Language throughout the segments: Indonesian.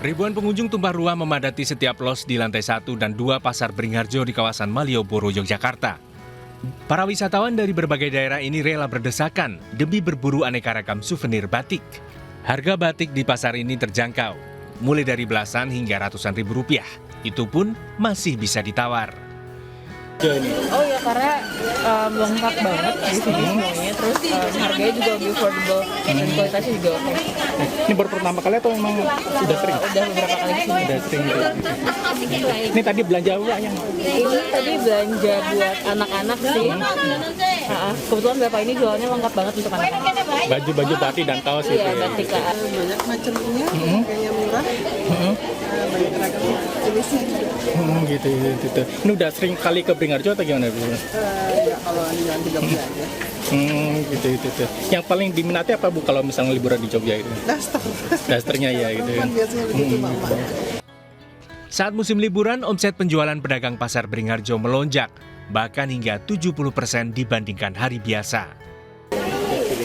Ribuan pengunjung tumpah ruah memadati setiap los di lantai 1 dan 2 Pasar Beringharjo di kawasan Malioboro, Yogyakarta. Para wisatawan dari berbagai daerah ini rela berdesakan demi berburu aneka ragam souvenir batik. Harga batik di pasar ini terjangkau, mulai dari belasan hingga ratusan ribu rupiah. Itu pun masih bisa ditawar. Oh ya, karena lengkap banget di sini semuanya, terus harganya juga lebih affordable dan kualitasnya juga oke. Ini baru pertama kali atau memang sudah sering? Udah beberapa kali sih. Sudah sering. Ini tadi belanja apa yang? Ini tadi belanja buat anak-anak sih. Kebetulan bapak ini jualnya lengkap banget untuk anak-anak. Baju-baju batik dan kaos itu. Iya, batik lah. Banyak macamnya, harganya murah, banyak ragam jenisnya. Gitu. Ini udah sering kali ke Beringharjo atau gimana? Ya kalau jalan di Jogja aja. Gitu. Yang paling diminati apa Bu kalau misalnya liburan di Jogja itu? Daster. Dasternya ya gitu. Perempuan biasanya begitu, Mama. Saat musim liburan, omset penjualan pedagang Pasar Beringharjo melonjak, bahkan hingga 70% dibandingkan hari biasa.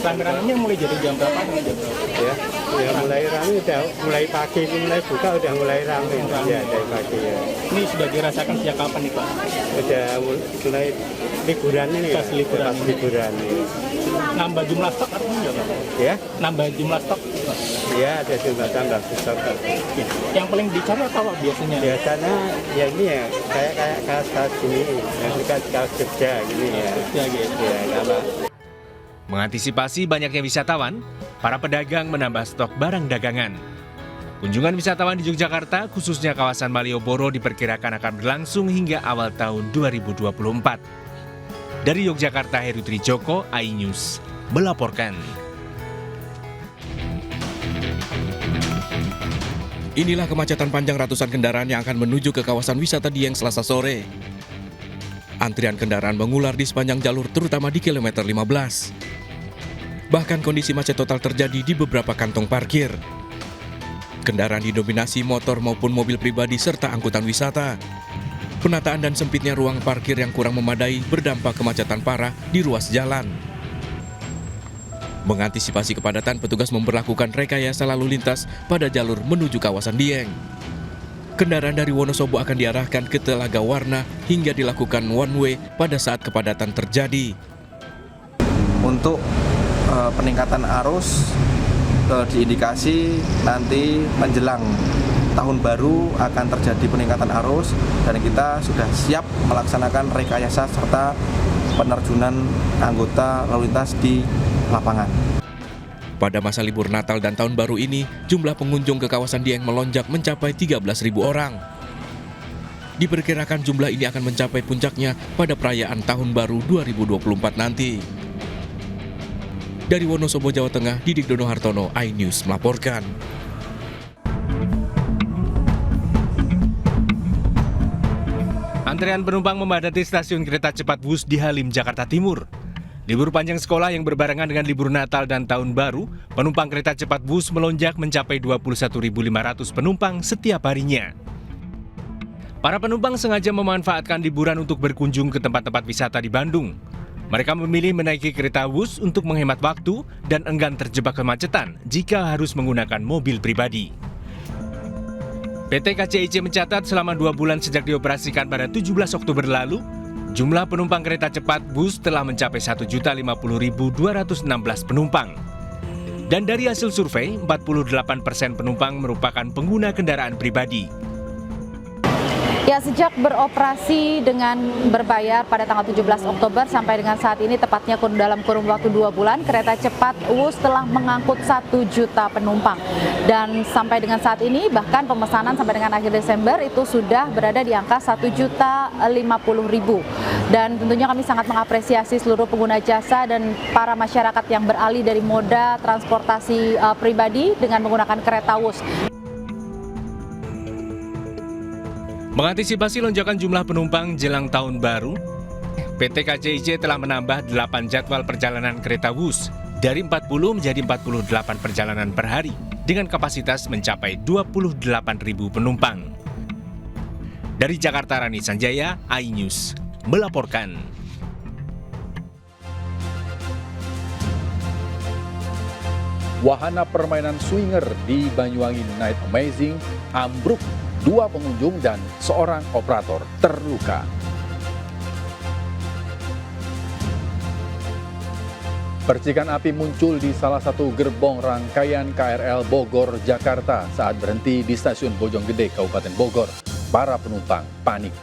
Langgarannya mulai jadi jam berapa? Ya mulai ramai, mulai pagi mulai buka udah mulai ramai ya dari pagi ya. Ini sudah dirasakan sejak kapan nih Pak? Udah mulai liburan ini ya. Pas liburan. Pas liburan ini. Nambah jumlah stok artinya nggak Pak? Ya, Nambah jumlah stok. ya ada jumlah tambah stok. Yang paling dicari apa Pak biasanya? Biasanya ya ini ya kayak kaos gini, yang kaos Jogja gini ya. Ya gitu. Ya apa? Mengantisipasi banyaknya wisatawan, para pedagang menambah stok barang dagangan. Kunjungan wisatawan di Yogyakarta, khususnya kawasan Malioboro, diperkirakan akan berlangsung hingga awal tahun 2024. Dari Yogyakarta, Heru Trijoko, iNews, melaporkan. Inilah kemacetan panjang ratusan kendaraan yang akan menuju ke kawasan wisata Dieng Selasa sore. Antrian kendaraan mengular di sepanjang jalur terutama di kilometer 15. Bahkan kondisi macet total terjadi di beberapa kantong parkir. Kendaraan didominasi motor maupun mobil pribadi serta angkutan wisata. Penataan dan sempitnya ruang parkir yang kurang memadai berdampak kemacetan parah di ruas jalan. Mengantisipasi kepadatan, petugas memberlakukan rekayasa lalu lintas pada jalur menuju kawasan Dieng. Kendaraan dari Wonosobo akan diarahkan ke Telaga Warna hingga dilakukan one way pada saat kepadatan terjadi. Untuk peningkatan arus diindikasi nanti menjelang tahun baru akan terjadi peningkatan arus dan kita sudah siap melaksanakan rekayasa serta penerjunan anggota lalu lintas di lapangan. Pada masa libur Natal dan Tahun Baru ini, jumlah pengunjung ke kawasan Dieng melonjak mencapai 13.000 orang. Diperkirakan jumlah ini akan mencapai puncaknya pada perayaan Tahun Baru 2024 nanti. Dari Wonosobo, Jawa Tengah, Didik Dono Hartono, iNews melaporkan. Antrean penumpang memadati stasiun kereta cepat Wus di Halim, Jakarta Timur. Libur panjang sekolah yang berbarengan dengan libur Natal dan Tahun Baru, penumpang kereta cepat Wus melonjak mencapai 21.500 penumpang setiap harinya. Para penumpang sengaja memanfaatkan liburan untuk berkunjung ke tempat-tempat wisata di Bandung. Mereka memilih menaiki kereta Wus untuk menghemat waktu dan enggan terjebak kemacetan jika harus menggunakan mobil pribadi. PT KCIC mencatat selama 2 bulan sejak dioperasikan pada 17 Oktober lalu, jumlah penumpang kereta cepat Wus telah mencapai 1.050.216 penumpang. Dan dari hasil survei, 48% penumpang merupakan pengguna kendaraan pribadi. Ya, sejak beroperasi dengan berbayar pada tanggal 17 Oktober sampai dengan saat ini, tepatnya dalam kurun waktu 2 bulan, kereta cepat Wus telah mengangkut 1 juta penumpang. Dan sampai dengan saat ini, bahkan pemesanan sampai dengan akhir Desember itu sudah berada di angka 1.050.000. Dan tentunya kami sangat mengapresiasi seluruh pengguna jasa dan para masyarakat yang beralih dari moda transportasi pribadi dengan menggunakan kereta Wus. Mengantisipasi lonjakan jumlah penumpang jelang Tahun Baru, PT KCIC telah menambah 8 jadwal perjalanan kereta Wus dari 40 menjadi 48 perjalanan per hari dengan kapasitas mencapai 28.000 penumpang. Dari Jakarta, Rani Sanjaya, iNews melaporkan. Wahana permainan swinger di Banyuwangi Night Amazing ambruk, 2 pengunjung dan seorang operator terluka. Percikan api muncul di salah satu gerbong rangkaian KRL Bogor, Jakarta saat berhenti di stasiun Bojonggede, Kabupaten Bogor. Para penumpang panik.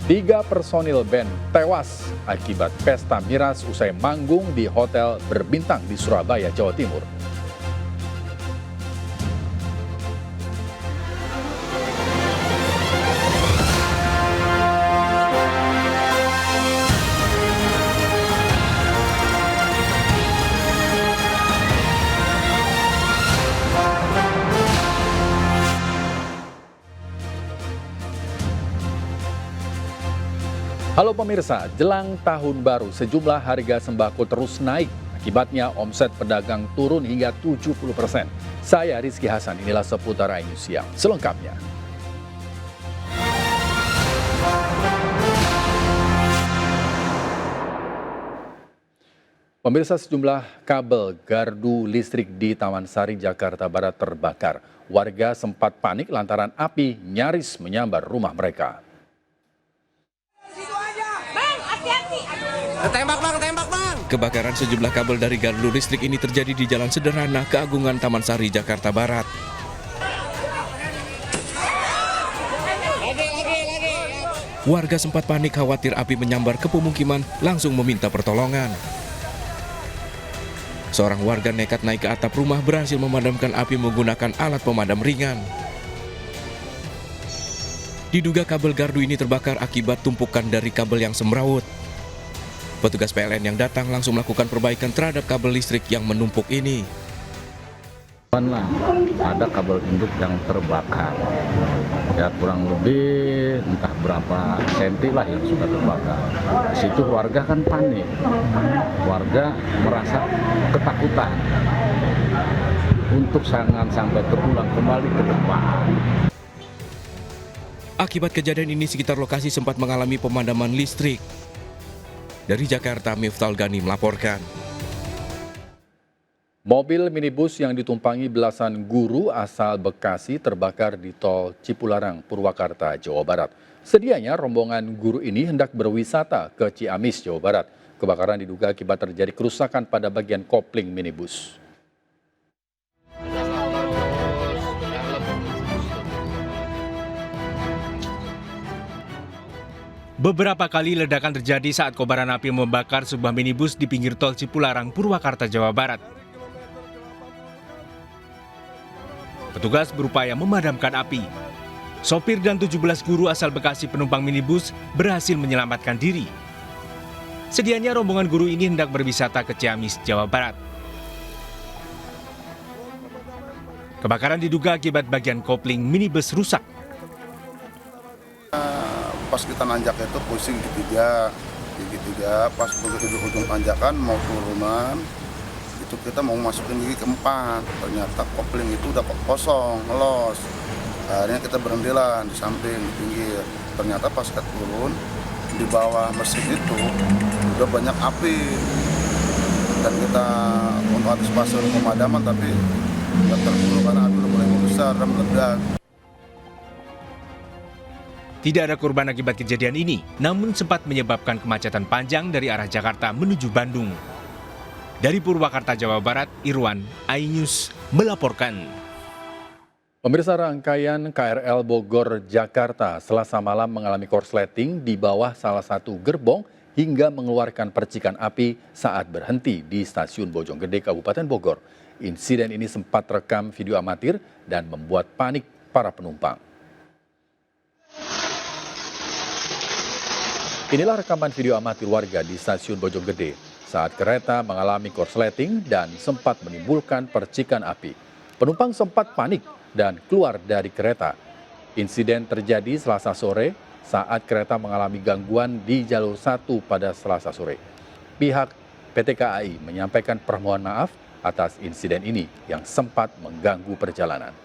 Tiga personil band tewas akibat pesta miras usai manggung di hotel berbintang di Surabaya, Jawa Timur. Halo pemirsa, jelang tahun baru sejumlah harga sembako terus naik. Akibatnya omset pedagang turun hingga 70%. Saya Rizky Hasan, inilah seputar iNews Siang. Selengkapnya. Pemirsa, sejumlah kabel gardu listrik di Taman Sari, Jakarta Barat terbakar. Warga sempat panik lantaran api nyaris menyambar rumah mereka. Tembak bang. Kebakaran sejumlah kabel dari gardu listrik ini terjadi di Jalan Sederhana Keagungan Taman Sari, Jakarta Barat. Warga sempat panik khawatir api menyambar ke pemukiman, langsung meminta pertolongan. Seorang warga nekat naik ke atap rumah berhasil memadamkan api menggunakan alat pemadam ringan. Diduga kabel gardu ini terbakar akibat tumpukan dari kabel yang semrawut. Petugas PLN yang datang langsung melakukan perbaikan terhadap kabel listrik yang menumpuk ini. Ada kabel induk yang terbakar. Ya kurang lebih entah berapa senti lah yang sudah terbakar. Di situ warga kan panik. Warga merasa ketakutan untuk jangan sampai terulang kembali ke depan. Akibat kejadian ini sekitar lokasi sempat mengalami pemadaman listrik. Dari Jakarta, Miftahul Gani melaporkan. Mobil minibus yang ditumpangi belasan guru asal Bekasi terbakar di tol Cipularang, Purwakarta, Jawa Barat. Sedianya rombongan guru ini hendak berwisata ke Ciamis, Jawa Barat. Kebakaran diduga akibat terjadi kerusakan pada bagian kopling minibus. Beberapa kali ledakan terjadi saat kobaran api membakar sebuah minibus di pinggir tol Cipularang, Purwakarta, Jawa Barat. Petugas berupaya memadamkan api. Sopir dan 17 guru asal Bekasi penumpang minibus berhasil menyelamatkan diri. Sedianya rombongan guru ini hendak berwisata ke Ciamis, Jawa Barat. Kebakaran diduga akibat bagian kopling minibus rusak. Pas kita nanjak itu pusing gigi tiga, pas begitu ujung tanjakan mau turunan itu kita mau masukin gigi keempat, ternyata kopling itu udah kosong, ngelos. Akhirnya kita berhentilah di samping, di pinggir. Ternyata pas kita turun di bawah mesin itu udah banyak api dan kita untuk antisipasi pemadaman tapi nggak terburu karena api udah mulai membesar dan meledak. Tidak ada korban akibat kejadian ini, namun sempat menyebabkan kemacetan panjang dari arah Jakarta menuju Bandung. Dari Purwakarta, Jawa Barat, Irwan, iNews melaporkan. Pemirsa, rangkaian KRL Bogor, Jakarta Selasa malam mengalami korsleting di bawah salah satu gerbong hingga mengeluarkan percikan api saat berhenti di stasiun Bojonggede, Kabupaten Bogor. Insiden ini sempat rekam video amatir dan membuat panik para penumpang. Inilah rekaman video amatir warga di stasiun Bojonggede saat kereta mengalami korsleting dan sempat menimbulkan percikan api. Penumpang sempat panik dan keluar dari kereta. Insiden terjadi Selasa sore saat kereta mengalami gangguan di jalur 1 pada Selasa sore. Pihak PT KAI menyampaikan permohonan maaf atas insiden ini yang sempat mengganggu perjalanan.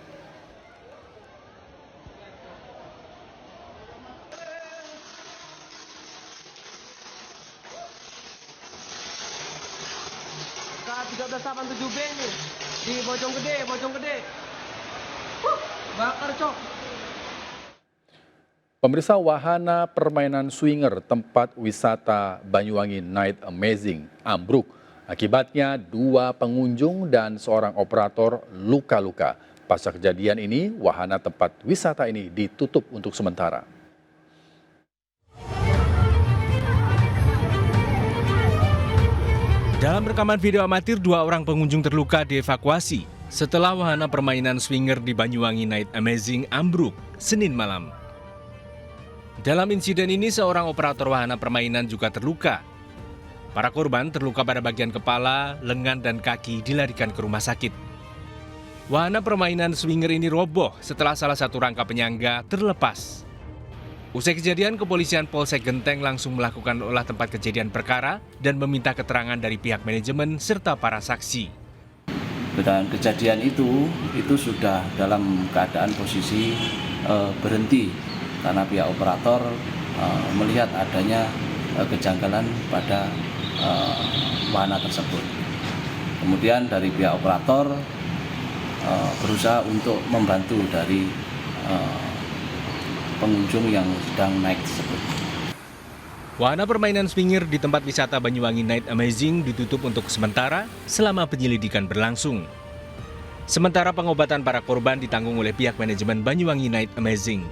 1387B ini di Bojonggede. Bakar cok. Pemirsa, wahana permainan swinger tempat wisata Banyuwangi Night Amazing ambruk. Akibatnya 2 pengunjung dan seorang operator luka-luka. Pasca kejadian ini, wahana tempat wisata ini ditutup untuk sementara. Dalam rekaman video amatir, 2 orang pengunjung terluka dievakuasi setelah wahana permainan swinger di Banyuwangi Night Amazing ambruk Senin malam. Dalam insiden ini, seorang operator wahana permainan juga terluka. Para korban terluka pada bagian kepala, lengan, dan kaki dilarikan ke rumah sakit. Wahana permainan swinger ini roboh setelah salah satu rangka penyangga terlepas. Usai kejadian, kepolisian Polsek Genteng langsung melakukan olah tempat kejadian perkara dan meminta keterangan dari pihak manajemen serta para saksi. Dan kejadian itu sudah dalam keadaan posisi berhenti karena pihak operator melihat adanya kejanggalan pada wahana tersebut. Kemudian dari pihak operator berusaha untuk membantu dari pengunjung yang sedang naik tersebut. Wahana permainan swinger di tempat wisata Banyuwangi Night Amazing ditutup untuk sementara selama penyelidikan berlangsung. Sementara pengobatan para korban ditanggung oleh pihak manajemen Banyuwangi Night Amazing.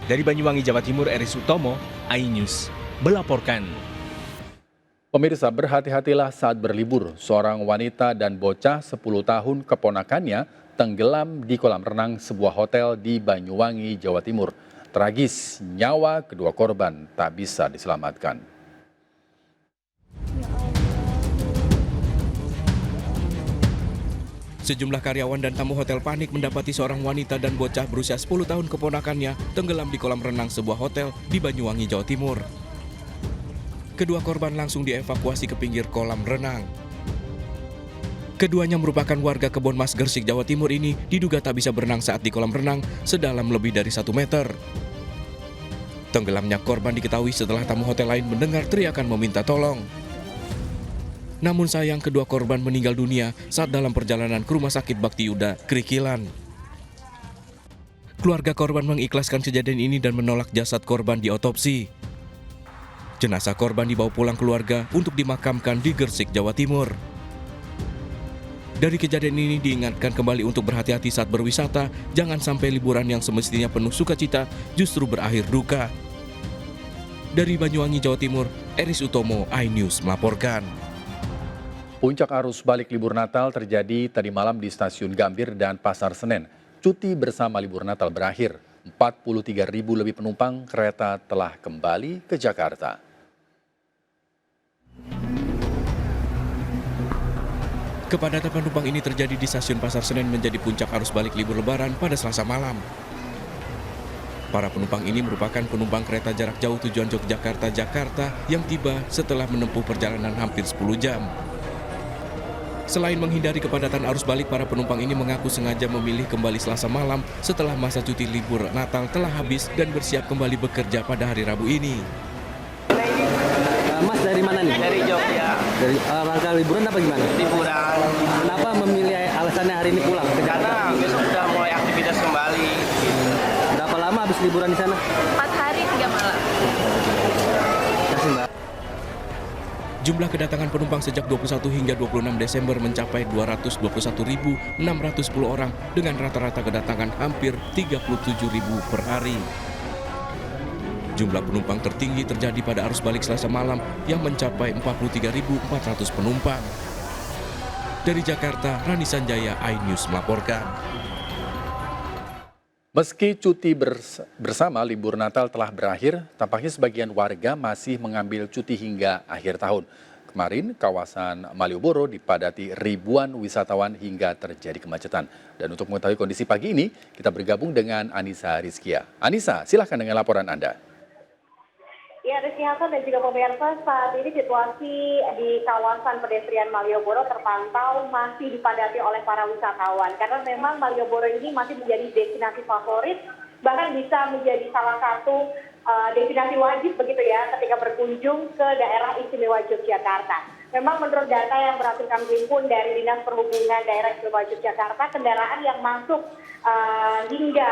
Dari Banyuwangi, Jawa Timur, Eris Utomo, iNews melaporkan. Pemirsa, berhati-hatilah saat berlibur. Seorang wanita dan bocah 10 tahun keponakannya tenggelam di kolam renang sebuah hotel di Banyuwangi, Jawa Timur. Tragis, nyawa kedua korban tak bisa diselamatkan. Sejumlah karyawan dan tamu hotel panik mendapati seorang wanita dan bocah berusia 10 tahun keponakannya tenggelam di kolam renang sebuah hotel di Banyuwangi, Jawa Timur. Kedua korban langsung dievakuasi ke pinggir kolam renang. Keduanya merupakan warga Kebon Mas, Gresik, Jawa Timur ini diduga tak bisa berenang saat di kolam renang sedalam lebih dari 1 meter. Tenggelamnya korban diketahui setelah tamu hotel lain mendengar teriakan meminta tolong. Namun sayang, kedua korban meninggal dunia saat dalam perjalanan ke Rumah Sakit Bakti Yuda, Krikilan. Keluarga korban mengikhlaskan kejadian ini dan menolak jasad korban diotopsi. Jenazah korban dibawa pulang keluarga untuk dimakamkan di Gresik, Jawa Timur. Dari kejadian ini diingatkan kembali untuk berhati-hati saat berwisata, jangan sampai liburan yang semestinya penuh sukacita justru berakhir duka. Dari Banyuwangi, Jawa Timur, Eris Utomo, iNews melaporkan. Puncak arus balik libur Natal terjadi tadi malam di Stasiun Gambir dan Pasar Senen. Cuti bersama libur Natal berakhir. 43.000 lebih penumpang kereta telah kembali ke Jakarta. Kepadatan penumpang ini terjadi di Stasiun Pasar Senen menjadi puncak arus balik libur Lebaran pada Selasa malam. Para penumpang ini merupakan penumpang kereta jarak jauh tujuan Yogyakarta-Jakarta yang tiba setelah menempuh perjalanan hampir 10 jam. Selain menghindari kepadatan arus balik, para penumpang ini mengaku sengaja memilih kembali Selasa malam setelah masa cuti libur Natal telah habis dan bersiap kembali bekerja pada hari Rabu ini. Mas dari mana nih? Dari Jogja. Dari rangka liburan apa gimana? Liburan. Kenapa memilih alasannya hari ini pulang? Karena besok sudah mulai aktivitas kembali. Berapa lama habis liburan di sana? 4 hari 3 malam. Kasih Mbak. Jumlah kedatangan penumpang sejak 21 hingga 26 Desember mencapai 221.610 orang dengan rata-rata kedatangan hampir 37.000 per hari. Jumlah penumpang tertinggi terjadi pada arus balik Selasa malam yang mencapai 43.400 penumpang. Dari Jakarta, Rani Sanjaya, iNews melaporkan. Meski cuti bersama libur Natal telah berakhir, tampaknya sebagian warga masih mengambil cuti hingga akhir tahun. Kemarin, kawasan Malioboro dipadati ribuan wisatawan hingga terjadi kemacetan. Dan untuk mengetahui kondisi pagi ini, kita bergabung dengan Anissa Rizkia. Anissa, silahkan dengan laporan Anda. Ya, Rizky Hasan dan juga pemirsa, saat ini situasi di kawasan pedestrian Malioboro terpantau masih dipadati oleh para wisatawan. Karena memang Malioboro ini masih menjadi destinasi favorit, bahkan bisa menjadi salah satu destinasi wajib begitu ya ketika berkunjung ke daerah istimewa Yogyakarta. memang menurut data yang berhasil kami himpun dari Dinas Perhubungan Daerah Istimewa Yogyakarta, kendaraan yang masuk hingga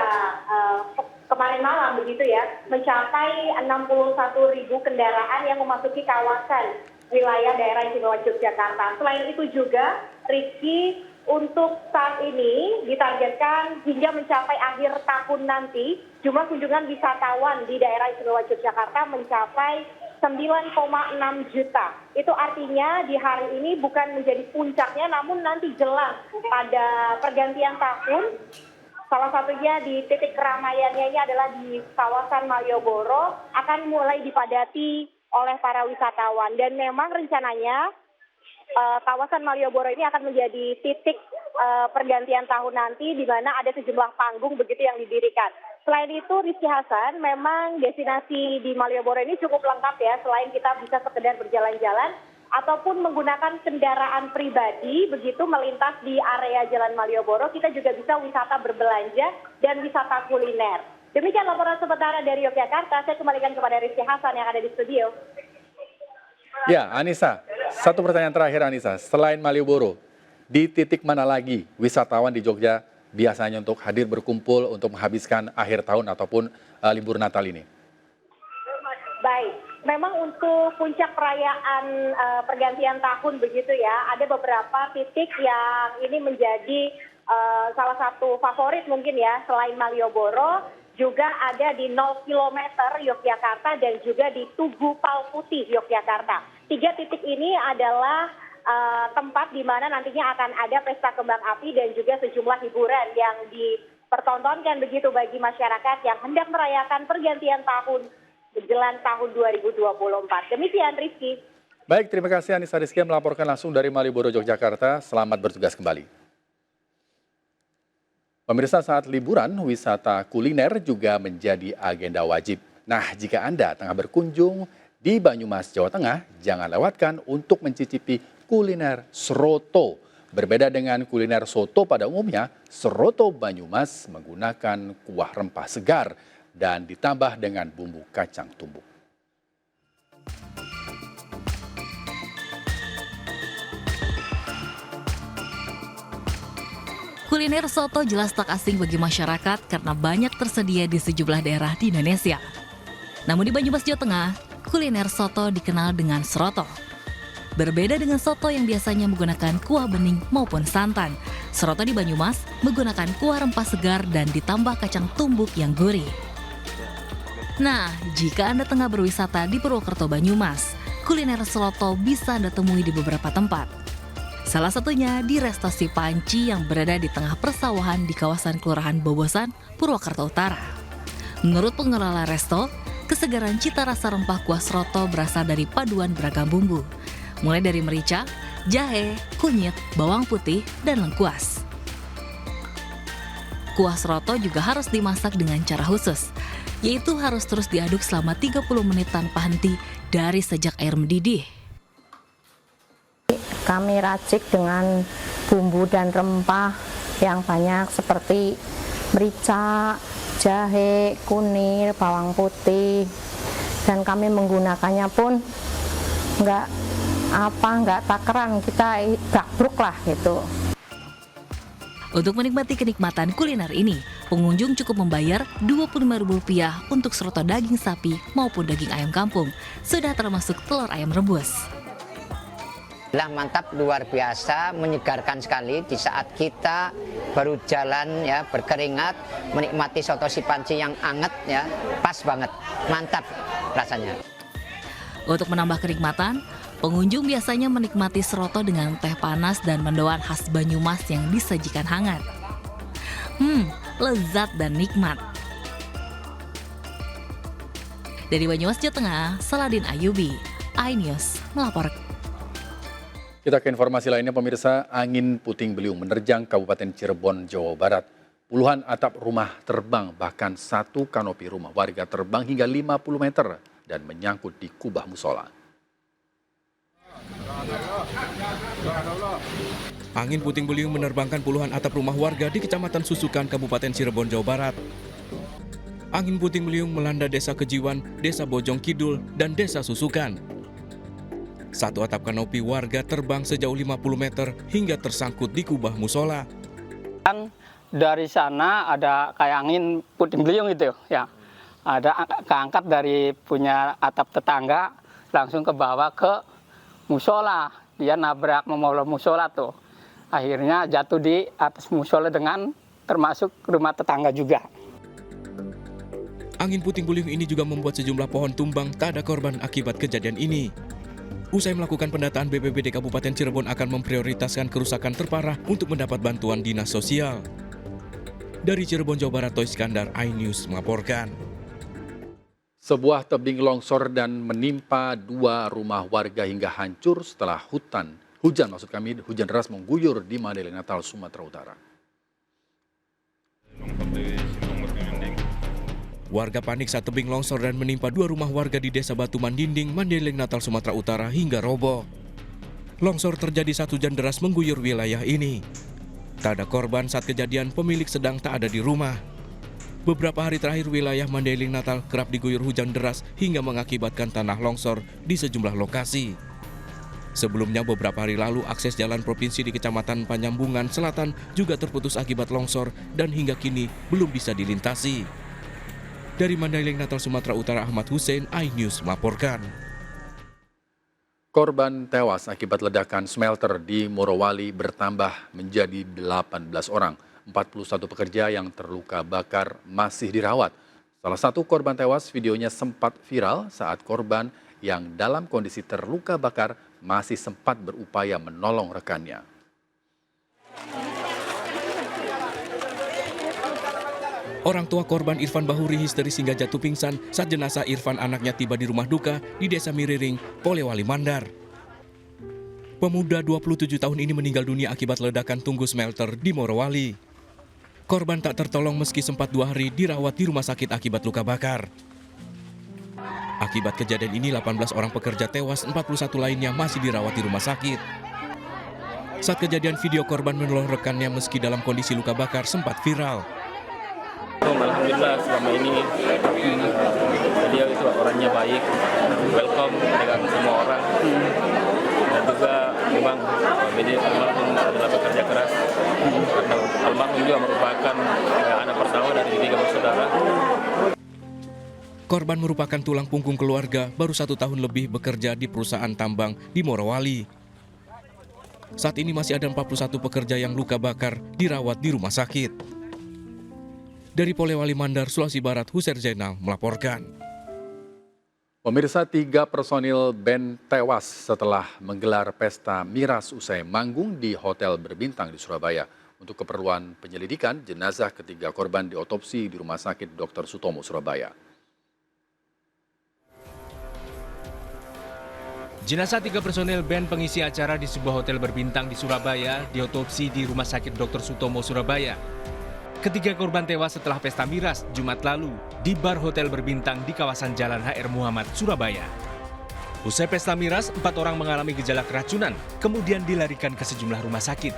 kemarin malam begitu ya, mencapai 61.000 kendaraan yang memasuki kawasan wilayah Daerah Istimewa Yogyakarta. Selain itu juga, Rizky, untuk saat ini ditargetkan hingga mencapai akhir tahun nanti, jumlah kunjungan wisatawan di Daerah Istimewa Yogyakarta mencapai 9,6 juta. Itu artinya di hari ini bukan menjadi puncaknya, namun nanti jelang pada pergantian tahun, salah satunya di titik keramaiannya ini adalah di kawasan Malioboro, akan mulai dipadati oleh para wisatawan. Dan memang rencananya kawasan Malioboro ini akan menjadi titik pergantian tahun nanti, di mana ada sejumlah panggung begitu yang didirikan. Selain itu, Rizky Hasan, memang destinasi di Malioboro ini cukup lengkap ya. Selain kita bisa sekedar berjalan-jalan ataupun menggunakan kendaraan pribadi begitu melintas di area Jalan Malioboro, kita juga bisa wisata berbelanja dan wisata kuliner. Demikian laporan sementara dari Yogyakarta. Saya kembalikan kepada Rizky Hasan yang ada di studio. Ya, Anissa, satu pertanyaan terakhir Anissa, selain Malioboro, di titik mana lagi wisatawan di Jogja biasanya untuk hadir berkumpul untuk menghabiskan akhir tahun ataupun libur Natal ini? Baik, memang untuk puncak perayaan pergantian tahun begitu ya, ada beberapa titik yang ini menjadi salah satu favorit mungkin ya, selain Malioboro, juga ada di 0 km Yogyakarta dan juga di Tugu Palputih Yogyakarta. 3 titik ini adalah tempat di mana nantinya akan ada pesta kembang api dan juga sejumlah hiburan yang dipertontonkan begitu bagi masyarakat yang hendak merayakan pergantian tahun menjelang tahun 2024. Demikian Rizky. Baik, terima kasih Anissa Rizky melaporkan langsung dari Malioboro, Yogyakarta. Selamat bertugas kembali. Pemirsa, saat liburan, wisata kuliner juga menjadi agenda wajib. Nah, jika Anda tengah berkunjung di Banyumas, Jawa Tengah, jangan lewatkan untuk mencicipi kuliner seroto. Berbeda dengan kuliner soto pada umumnya, seroto Banyumas menggunakan kuah rempah segar dan ditambah dengan bumbu kacang tumbuk. Kuliner soto jelas tak asing bagi masyarakat karena banyak tersedia di sejumlah daerah di Indonesia. Namun di Banyumas, Jawa Tengah, kuliner soto dikenal dengan seroto. Berbeda dengan soto yang biasanya menggunakan kuah bening maupun santan, seroto di Banyumas menggunakan kuah rempah segar dan ditambah kacang tumbuk yang gurih. Nah, jika Anda tengah berwisata di Purwokerto, Banyumas, kuliner seroto bisa Anda temui di beberapa tempat. Salah satunya di Resto Si Panci yang berada di tengah persawahan di kawasan Kelurahan Bobosan, Purwokerto Utara. Menurut pengelola resto, kesegaran cita rasa rempah kuah seroto berasal dari paduan beragam bumbu, mulai dari merica, jahe, kunyit, bawang putih, dan lengkuas. Kuah seroto juga harus dimasak dengan cara khusus, yaitu harus terus diaduk selama 30 menit tanpa henti dari sejak air mendidih. Kami racik dengan bumbu dan rempah yang banyak seperti merica, jahe, kunir, bawang putih, dan kami menggunakannya pun nggak takeran, kita gabruk lah gitu. Untuk menikmati kenikmatan kuliner ini, pengunjung cukup membayar Rp25.000 untuk seroto daging sapi maupun daging ayam kampung, sudah termasuk telur ayam rebus. Mantap, luar biasa, menyegarkan sekali di saat kita baru jalan ya, berkeringat, menikmati soto Si Panci yang anget ya, pas banget, mantap rasanya. Untuk menambah kenikmatan, pengunjung biasanya menikmati seroto dengan teh panas dan mendoan khas Banyumas yang disajikan hangat. Lezat dan nikmat. Dari Banyumas, Jawa Tengah, Saladin Ayubi, iNews melaporkan. Kita ke informasi lainnya, pemirsa. Angin puting beliung menerjang Kabupaten Cirebon, Jawa Barat. Puluhan atap rumah terbang, bahkan satu kanopi rumah warga terbang hingga 50 meter dan menyangkut di kubah musola. Angin puting beliung menerbangkan puluhan atap rumah warga di Kecamatan Susukan, Kabupaten Cirebon, Jawa Barat. Angin puting beliung melanda Desa Kejiwan, Desa Bojong Kidul, dan Desa Susukan. Satu atap kanopi warga terbang sejauh 50 meter hingga tersangkut di kubah musola. Dari sana ada kayak angin puting beliung gitu ya. Ada keangkat dari punya atap tetangga langsung ke bawah ke musola. Dia nabrak membawa musola tuh. Akhirnya jatuh di atas musola dengan termasuk rumah tetangga juga. Angin puting beliung ini juga membuat sejumlah pohon tumbang, tak ada korban akibat kejadian ini. Usai melakukan pendataan, BPBD Kabupaten Cirebon akan memprioritaskan kerusakan terparah untuk mendapat bantuan dinas sosial. Dari Cirebon, Jawa Barat, Toy Iskandar, iNews melaporkan. Sebuah tebing longsor dan menimpa 2 rumah warga hingga hancur setelah hujan deras mengguyur di Mandailing Natal, Sumatera Utara. Warga panik saat tebing longsor dan menimpa 2 rumah warga di Desa Batu Mandinding, Mandailing Natal, Sumatera Utara hingga roboh. Longsor terjadi saat hujan deras mengguyur wilayah ini. Tak ada korban saat kejadian, pemilik sedang tak ada di rumah. Beberapa hari terakhir wilayah Mandailing Natal kerap diguyur hujan deras hingga mengakibatkan tanah longsor di sejumlah lokasi. Sebelumnya beberapa hari lalu akses jalan provinsi di Kecamatan Panyambungan Selatan juga terputus akibat longsor dan hingga kini belum bisa dilintasi. Dari Mandailing Natal, Sumatera Utara, Ahmad Hussein, iNews melaporkan. Korban tewas akibat ledakan smelter di Morowali bertambah menjadi 18 orang. 41 pekerja yang terluka bakar masih dirawat. Salah satu korban tewas, videonya sempat viral saat korban yang dalam kondisi terluka bakar masih sempat berupaya menolong rekannya. Orang tua korban Irfan Bahuri histeris hingga jatuh pingsan saat jenazah Irfan anaknya tiba di rumah duka di Desa Miriring, Polewali Mandar. Pemuda 27 tahun ini meninggal dunia akibat ledakan tunggu smelter di Morowali. Korban tak tertolong meski sempat 2 hari dirawat di rumah sakit akibat luka bakar. Akibat kejadian ini 18 orang pekerja tewas, 41 lainnya masih dirawat di rumah sakit. Saat kejadian, video korban menolong rekannya meski dalam kondisi luka bakar sempat viral. Alhamdulillah selama ini beliau itu orangnya baik, welcome dengan semua orang, dan juga memang beliau almarhum adalah pekerja keras. Karena almarhum juga merupakan anak pertama dari 3 bersaudara. Korban merupakan tulang punggung keluarga, baru 1 tahun lebih bekerja di perusahaan tambang di Morowali. Saat ini masih ada 41 pekerja yang luka bakar dirawat di rumah sakit. Dari Polewali Mandar, Sulawesi Barat, Huser Zainal melaporkan. Pemirsa, 3 personil band tewas setelah menggelar pesta miras usai manggung di hotel berbintang di Surabaya. Untuk keperluan penyelidikan, jenazah ketiga korban diotopsi di Rumah Sakit Dr. Sutomo, Surabaya. Jenazah 3 personel band pengisi acara di sebuah hotel berbintang di Surabaya diotopsi di Rumah Sakit Dr. Sutomo, Surabaya. Ketiga korban tewas setelah pesta miras Jumat lalu di bar hotel berbintang di kawasan Jalan HR Muhammad, Surabaya. Usai pesta miras, 4 orang mengalami gejala keracunan, kemudian dilarikan ke sejumlah rumah sakit.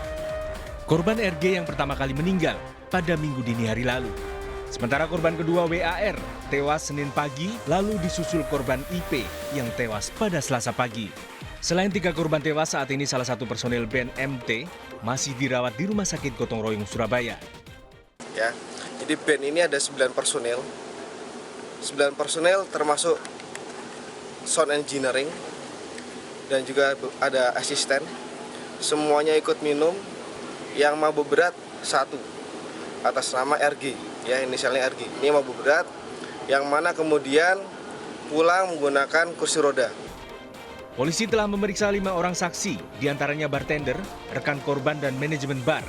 Korban RG yang pertama kali meninggal pada Minggu dini hari lalu. Sementara korban kedua WAR tewas Senin pagi, lalu disusul korban IP yang tewas pada Selasa pagi. Selain 3 korban tewas, saat ini salah satu personel band MT masih dirawat di Rumah Sakit Gotong Royong, Surabaya. Ya, jadi band ini ada 9 personel. 9 personel termasuk sound engineering dan juga ada asisten. Semuanya ikut minum. Yang mabuk berat 1 atas nama RG, ya inisialnya RG. Ini mabuk berat yang mana kemudian pulang menggunakan kursi roda. Polisi telah memeriksa 5 orang saksi, diantaranya bartender, rekan korban dan manajemen bar.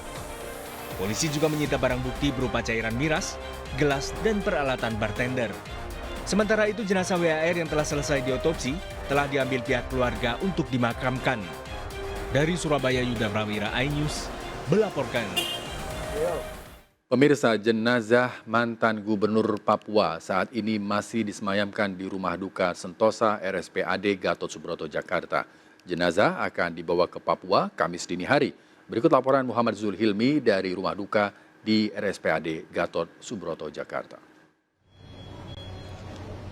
Polisi juga menyita barang bukti berupa cairan miras, gelas, dan peralatan bartender. Sementara itu jenazah WAR yang telah selesai diotopsi telah diambil pihak keluarga untuk dimakamkan. Dari Surabaya, Yuda Prawira, iNews melaporkan. Pemirsa, jenazah mantan Gubernur Papua saat ini masih disemayamkan di Rumah Duka Sentosa RSPAD Gatot Subroto, Jakarta. Jenazah akan dibawa ke Papua Kamis dini hari. Berikut laporan Muhammad Zulhilmi dari Rumah Duka di RSPAD Gatot Subroto, Jakarta.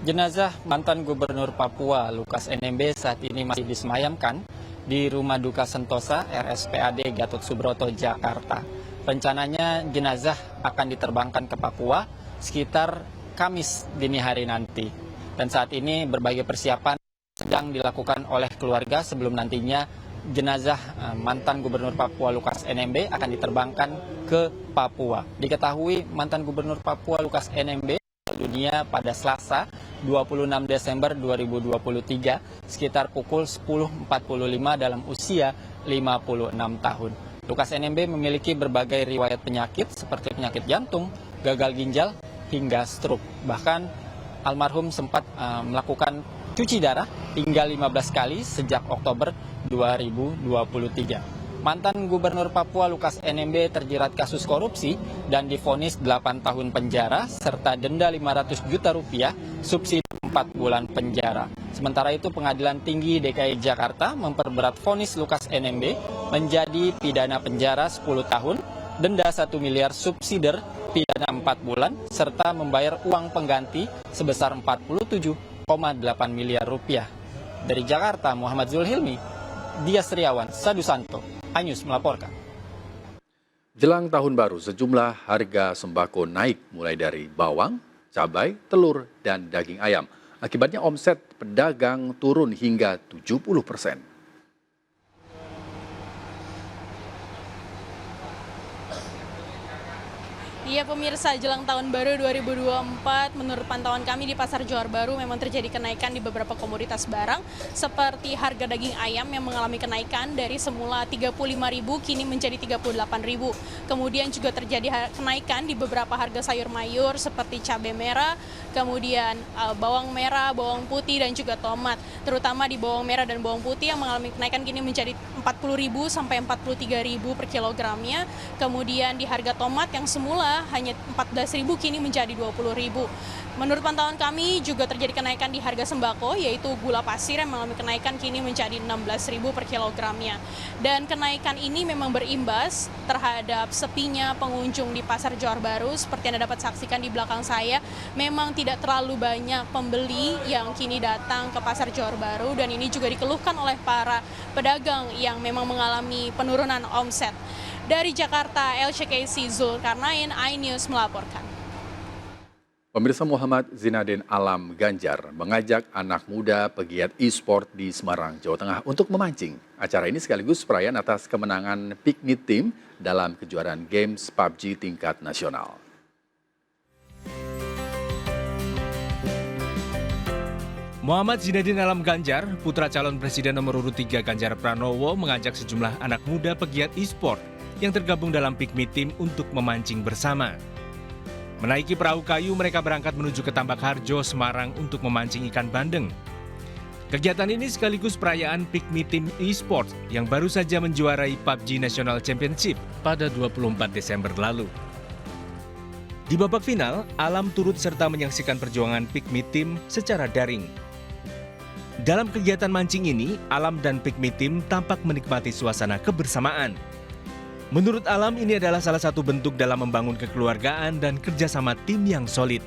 Jenazah mantan Gubernur Papua Lukas NMB saat ini masih disemayamkan di Rumah Duka Sentosa RSPAD Gatot Subroto, Jakarta. Rencananya jenazah akan diterbangkan ke Papua sekitar Kamis dini hari nanti. Dan saat ini berbagai persiapan sedang dilakukan oleh keluarga sebelum nantinya jenazah mantan Gubernur Papua Lukas NMB akan diterbangkan ke Papua. Diketahui mantan Gubernur Papua Lukas NMB dunia pada Selasa 26 Desember 2023 sekitar pukul 10.45 dalam usia 56 tahun. Lukas NMB memiliki berbagai riwayat penyakit seperti penyakit jantung, gagal ginjal, hingga stroke. Bahkan almarhum sempat melakukan cuci darah hingga 15 kali sejak Oktober 2023. Mantan Gubernur Papua Lukas NMB terjerat kasus korupsi dan divonis 8 tahun penjara serta denda 500 juta rupiah, subsidi 4 bulan penjara. Sementara itu Pengadilan Tinggi DKI Jakarta memperberat vonis Lukas NMB menjadi pidana penjara 10 tahun, denda 1 miliar, subsidi pidana 4 bulan, serta membayar uang pengganti sebesar 47,8 miliar rupiah. Dari Jakarta, Muhammad Zulhilmi, Dias Riawan, Sadusanto, iNews melaporkan. Jelang tahun baru, sejumlah harga sembako naik mulai dari bawang, cabai, telur, dan daging ayam. Akibatnya omset pedagang turun hingga 70%. Iya pemirsa, jelang tahun baru 2024, menurut pantauan kami di Pasar Johar Baru memang terjadi kenaikan di beberapa komoditas barang, seperti harga daging ayam yang mengalami kenaikan dari semula Rp35.000 kini menjadi Rp38.000. Kemudian juga terjadi kenaikan di beberapa harga sayur mayur seperti cabai merah, kemudian bawang merah, bawang putih, dan juga tomat. Terutama di bawang merah dan bawang putih yang mengalami kenaikan kini menjadi Rp40.000 sampai Rp43.000 per kilogramnya. Kemudian di harga tomat yang semula hanya Rp14.000 kini menjadi Rp20.000. Menurut pantauan kami juga terjadi kenaikan di harga sembako, yaitu gula pasir yang mengalami kenaikan kini menjadi Rp16.000 per kilogramnya. Dan kenaikan ini memang berimbas terhadap sepinya pengunjung di Pasar Johar Baru. Seperti Anda dapat saksikan di belakang saya, memang tidak terlalu banyak pembeli yang kini datang ke Pasar Johar Baru, dan ini juga dikeluhkan oleh para pedagang yang memang mengalami penurunan omset. Dari Jakarta, LCKC Zulkarnain, iNews melaporkan. Pemirsa, Muhammad Zinadin Alam Ganjar mengajak anak muda pegiat e-sport di Semarang, Jawa Tengah untuk memancing. Acara ini sekaligus perayaan atas kemenangan Pikmi Team dalam kejuaraan Games PUBG tingkat nasional. Muhammad Zinadin Alam Ganjar, putra calon presiden nomor urut 3 Ganjar Pranowo, mengajak sejumlah anak muda pegiat e-sport yang tergabung dalam Pikmi Team untuk memancing bersama. Menaiki perahu kayu, mereka berangkat menuju ke Tambak Harjo, Semarang untuk memancing ikan bandeng. Kegiatan ini sekaligus perayaan Pikmi Team e-sport yang baru saja menjuarai PUBG National Championship pada 24 Desember lalu. Di babak final, Alam turut serta menyaksikan perjuangan Pikmi Team secara daring. Dalam kegiatan mancing ini, Alam dan Pikmi Team tampak menikmati suasana kebersamaan. Menurut Alam, ini adalah salah satu bentuk dalam membangun kekeluargaan dan kerjasama tim yang solid.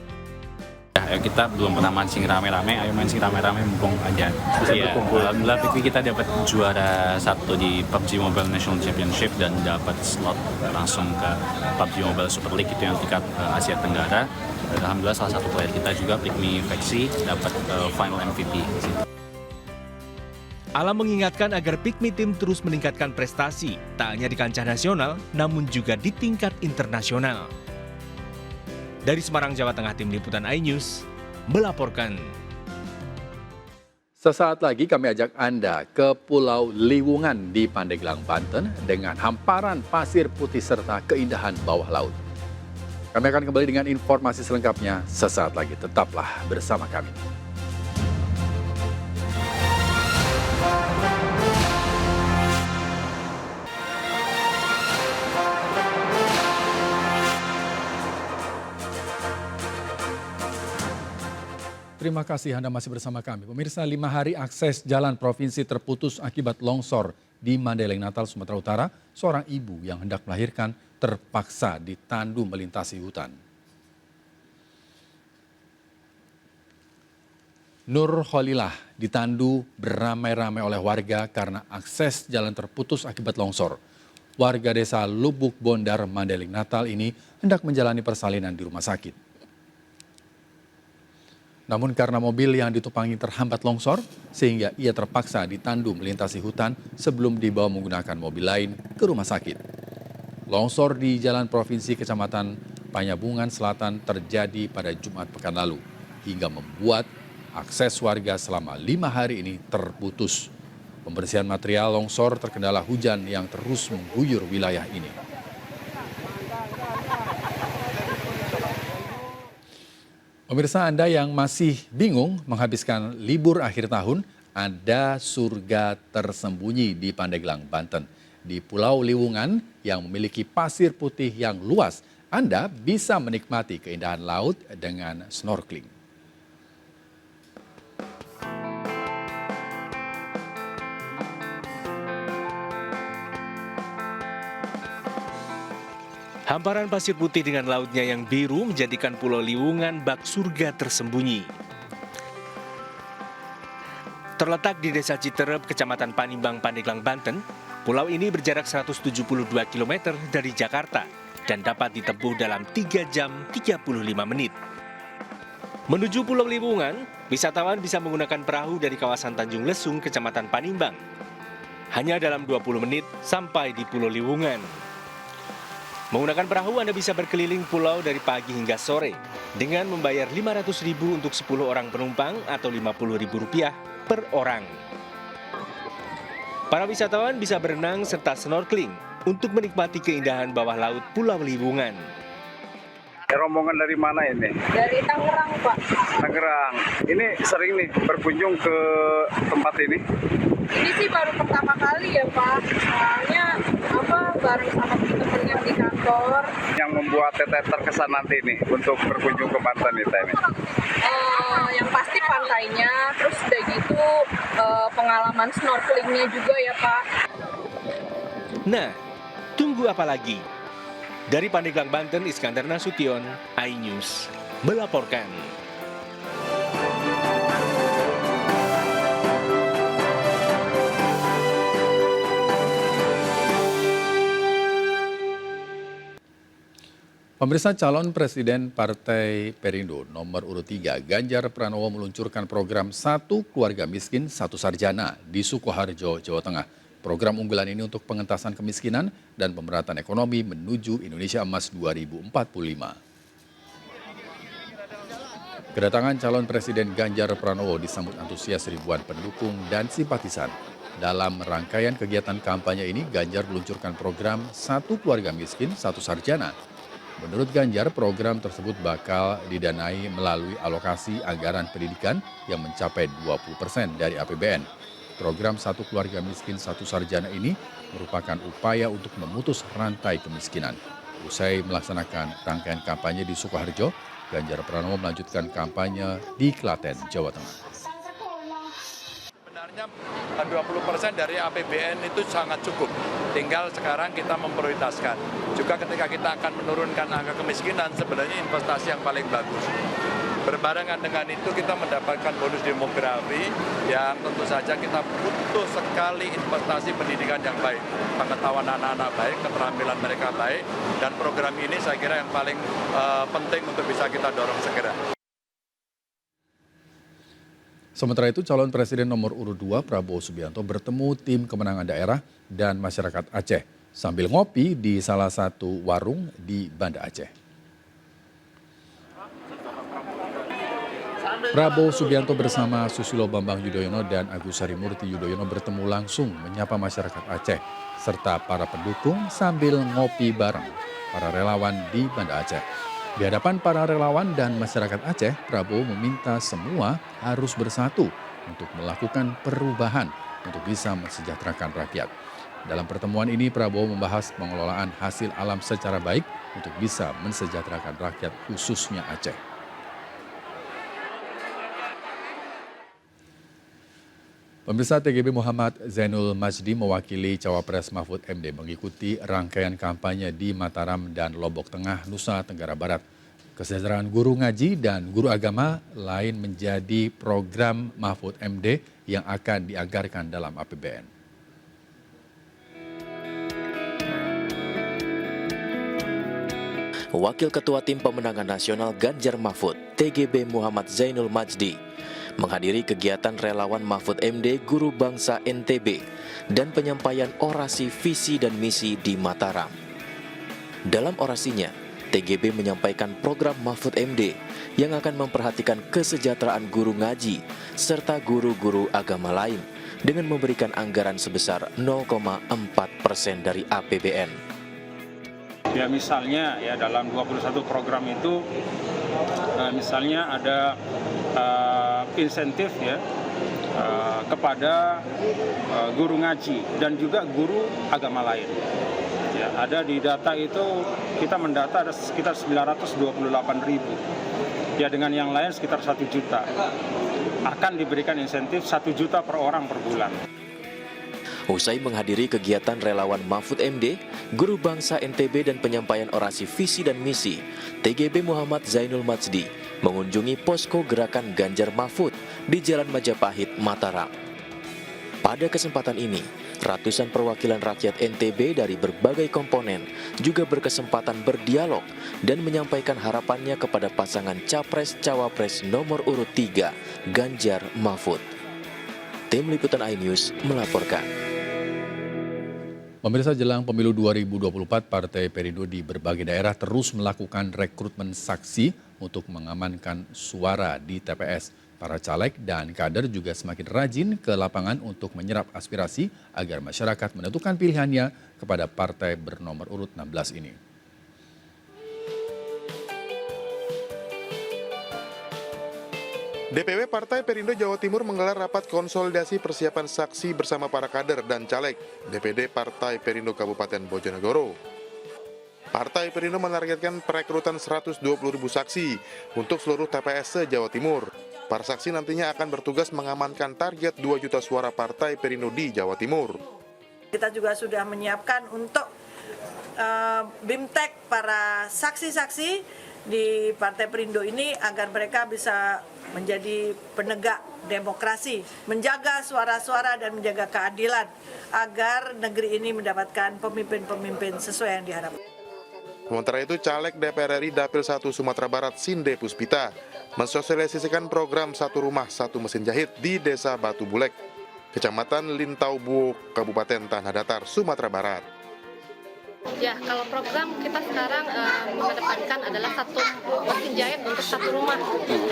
Ya, kita belum pernah mancing rame-rame, ayo mancing rame-rame mumpung aja. Ya, alhamdulillah kita dapat juara 1 di PUBG Mobile National Championship dan dapat slot langsung ke PUBG Mobile Super League, itu yang tingkat Asia Tenggara. Dan alhamdulillah salah satu player kita juga Pikmi Veksi dapat final MVP. Alam mengingatkan agar Pikmi Team terus meningkatkan prestasi, tak hanya di kancah nasional, namun juga di tingkat internasional. Dari Semarang, Jawa Tengah, Tim Liputan iNews melaporkan. Sesaat lagi kami ajak Anda ke Pulau Liwungan di Pandeglang, Banten dengan hamparan pasir putih serta keindahan bawah laut. Kami akan kembali dengan informasi selengkapnya sesaat lagi. Tetaplah bersama kami. Terima kasih Anda masih bersama kami. Pemirsa, 5 hari akses jalan provinsi terputus akibat longsor di Mandailing, Natal, Sumatera Utara. Seorang ibu yang hendak melahirkan terpaksa ditandu melintasi hutan. Nur Kholilah ditandu beramai-ramai oleh warga karena akses jalan terputus akibat longsor. Warga desa Lubuk Bondar, Mandailing Natal ini hendak menjalani persalinan di rumah sakit. Namun karena mobil yang ditumpangi terhambat longsor, sehingga ia terpaksa ditandu melintasi hutan sebelum dibawa menggunakan mobil lain ke rumah sakit. Longsor di Jalan Provinsi Kecamatan Panyabungan Selatan terjadi pada Jumat pekan lalu, hingga membuat akses warga selama 5 hari ini terputus. Pembersihan material longsor terkendala hujan yang terus mengguyur wilayah ini. Pemirsa, Anda yang masih bingung menghabiskan libur akhir tahun, ada surga tersembunyi di Pandeglang, Banten. Di Pulau Liwungan yang memiliki pasir putih yang luas, Anda bisa menikmati keindahan laut dengan snorkeling. Hamparan pasir putih dengan lautnya yang biru menjadikan Pulau Liwungan bak surga tersembunyi. Terletak di Desa Citerep, Kecamatan Panimbang, Pandeglang, Banten, pulau ini berjarak 172 km dari Jakarta dan dapat ditempuh dalam 3 jam 35 menit. Menuju Pulau Liwungan, wisatawan bisa menggunakan perahu dari kawasan Tanjung Lesung, Kecamatan Panimbang. Hanya dalam 20 menit sampai di Pulau Liwungan. Menggunakan perahu, Anda bisa berkeliling pulau dari pagi hingga sore dengan membayar Rp500.000 untuk 10 orang penumpang atau Rp50.000 per orang. Para wisatawan bisa berenang serta snorkeling untuk menikmati keindahan bawah laut Pulau Liwungan. Rombongan dari mana ini? Dari Tangerang, Pak. Tangerang. Ini sering nih berkunjung ke tempat ini? Ini sih baru pertama kali ya, Pak. Soalnya bareng sama teman-teman yang di kantor. Yang membuat Teteh terkesan nanti nih untuk berkunjung ke Banten nih, Teh? Yang pasti pantainya, terus udah gitu pengalaman snorkelingnya juga ya, Pak. Nah, tunggu apa lagi? Dari Pandeglang, Banten, Iskandar Nasution, iNews melaporkan. Pemirsa, calon Presiden Partai Perindo nomor urut 3 Ganjar Pranowo meluncurkan program Satu Keluarga Miskin Satu Sarjana di Sukoharjo, Jawa Tengah. Program unggulan ini untuk pengentasan kemiskinan dan pemerataan ekonomi menuju Indonesia Emas 2045. Kedatangan calon Presiden Ganjar Pranowo disambut antusias ribuan pendukung dan simpatisan. Dalam rangkaian kegiatan kampanye ini, Ganjar meluncurkan program Satu Keluarga Miskin Satu Sarjana. Menurut Ganjar, program tersebut bakal didanai melalui alokasi anggaran pendidikan yang mencapai 20% dari APBN. Program Satu Keluarga Miskin Satu Sarjana ini merupakan upaya untuk memutus rantai kemiskinan. Usai melaksanakan rangkaian kampanye di Sukoharjo, Ganjar Pranowo melanjutkan kampanye di Klaten, Jawa Tengah. Sebenarnya 20% dari APBN itu sangat cukup. Tinggal sekarang kita memprioritaskan. Juga ketika kita akan menurunkan angka kemiskinan, sebenarnya investasi yang paling bagus. Berbarengan dengan itu kita mendapatkan bonus demografi yang tentu saja kita butuh sekali investasi pendidikan yang baik. Pengetahuan anak-anak baik, keterampilan mereka baik, dan program ini saya kira yang paling penting untuk bisa kita dorong segera. Sementara itu, calon Presiden nomor urut 2 Prabowo Subianto bertemu tim kemenangan daerah dan masyarakat Aceh sambil ngopi di salah satu warung di Banda Aceh. Prabowo Subianto bersama Susilo Bambang Yudhoyono dan Agus Harimurti Yudhoyono bertemu langsung menyapa masyarakat Aceh serta para pendukung sambil ngopi bareng para relawan di Banda Aceh. Di hadapan para relawan dan masyarakat Aceh, Prabowo meminta semua harus bersatu untuk melakukan perubahan untuk bisa mensejahterakan rakyat. Dalam pertemuan ini, Prabowo membahas pengelolaan hasil alam secara baik untuk bisa mensejahterakan rakyat khususnya Aceh. Pemirsa, TGB Muhammad Zainul Majdi mewakili Cawapres Mahfud MD mengikuti rangkaian kampanye di Mataram dan Lombok Tengah, Nusa Tenggara Barat. Kesejahteraan guru ngaji dan guru agama lain menjadi program Mahfud MD yang akan dianggarkan dalam APBN. Wakil Ketua Tim Pemenangan Nasional Ganjar Mahfud, TGB Muhammad Zainul Majdi, menghadiri kegiatan relawan Mahfud MD Guru Bangsa NTB dan penyampaian orasi visi dan misi di Mataram. Dalam orasinya, TGB menyampaikan program Mahfud MD yang akan memperhatikan kesejahteraan guru ngaji serta guru-guru agama lain dengan memberikan anggaran sebesar 0,4% dari APBN. Ya misalnya ya dalam 21 program itu misalnya ada insentif ya kepada guru ngaji dan juga guru agama lain. Ya, ada di data itu kita mendata ada sekitar 928.000. Ya dengan yang lain sekitar 1 juta. Akan diberikan insentif 1 juta per orang per bulan. Usai menghadiri kegiatan relawan Mahfud MD, Guru Bangsa NTB dan penyampaian orasi visi dan misi, TGB Muhammad Zainul Majdi mengunjungi posko gerakan Ganjar Mahfud di Jalan Majapahit, Mataram. Pada kesempatan ini, ratusan perwakilan rakyat NTB dari berbagai komponen juga berkesempatan berdialog dan menyampaikan harapannya kepada pasangan Capres-Cawapres nomor urut 3, Ganjar Mahfud. Tim Liputan iNews melaporkan. Pemirsa, jelang pemilu 2024, Partai Perindo di berbagai daerah terus melakukan rekrutmen saksi untuk mengamankan suara di TPS. Para caleg dan kader juga semakin rajin ke lapangan untuk menyerap aspirasi agar masyarakat menentukan pilihannya kepada partai bernomor urut 16 ini. DPW Partai Perindo Jawa Timur menggelar rapat konsolidasi persiapan saksi bersama para kader dan caleg DPD Partai Perindo Kabupaten Bojonegoro. Partai Perindo menargetkan perekrutan 120.000 saksi untuk seluruh TPS se-Jawa Timur. Para saksi nantinya akan bertugas mengamankan target 2 juta suara Partai Perindo di Jawa Timur. Kita juga sudah menyiapkan untuk BIMTEK para saksi-saksi di Partai Perindo ini agar mereka bisa menjadi penegak demokrasi, menjaga suara-suara dan menjaga keadilan agar negeri ini mendapatkan pemimpin-pemimpin sesuai yang diharapkan. Sementara itu, caleg DPR RI Dapil 1 Sumatera Barat Sinde Puspita mensosialisasikan program Satu Rumah Satu Mesin Jahit di Desa Batu Bulek, Kecamatan Lintau Buo, Kabupaten Tanah Datar, Sumatera Barat. Ya, kalau program kita sekarang mengedepankan adalah satu mesin jahit untuk satu rumah.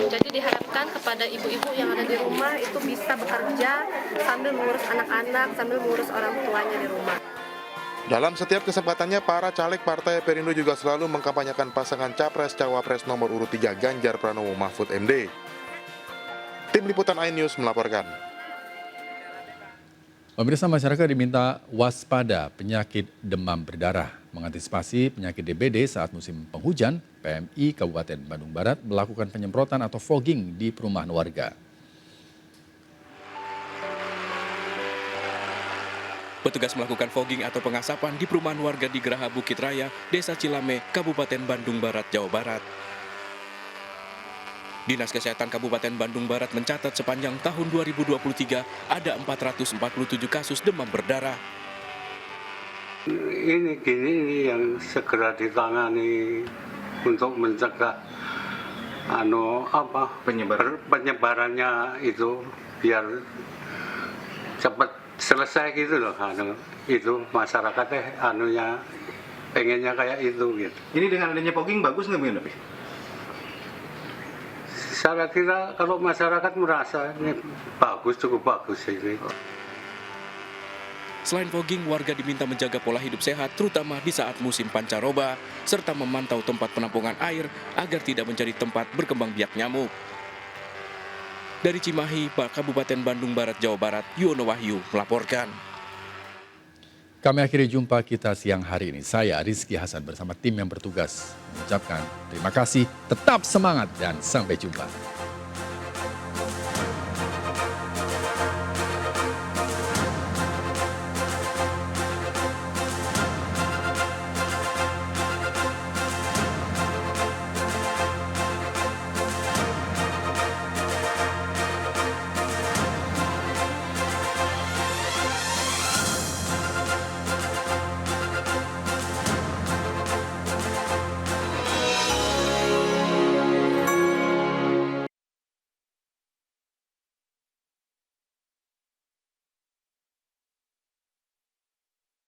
Jadi diharapkan kepada ibu-ibu yang ada di rumah itu bisa bekerja sambil mengurus anak-anak, sambil mengurus orang tuanya di rumah. Dalam setiap kesempatannya, para caleg Partai Perindo juga selalu mengkampanyekan pasangan Capres-Cawapres nomor urut 3 Ganjar Pranowo Mahfud MD. Tim Liputan iNews melaporkan. Pemirsa, masyarakat diminta waspada penyakit demam berdarah. Mengantisipasi penyakit DBD saat musim penghujan, PMI Kabupaten Bandung Barat melakukan penyemprotan atau fogging di perumahan warga. Petugas melakukan fogging atau pengasapan di perumahan warga di Geraha Bukit Raya, Desa Cilame, Kabupaten Bandung Barat, Jawa Barat. Dinas Kesehatan Kabupaten Bandung Barat mencatat sepanjang tahun 2023 ada 447 kasus demam berdarah. Ini yang segera ditangani untuk mencegah penyebarannya itu biar cepat selesai gitu loh. Itu masyarakatnya pengennya kayak itu gitu. Ini dengan adanya fogging bagus nggak Bu? Saya kira kalau masyarakat merasa ini bagus, cukup bagus ini. Selain fogging, warga diminta menjaga pola hidup sehat, terutama di saat musim pancaroba, serta memantau tempat penampungan air agar tidak menjadi tempat berkembang biak nyamuk. Dari Cimahi, Kabupaten Bandung Barat, Jawa Barat, Yuwono Wahyu melaporkan. Kami akhiri jumpa kita siang hari ini. Saya Rizky Hasan bersama tim yang bertugas mengucapkan terima kasih, tetap semangat dan sampai jumpa.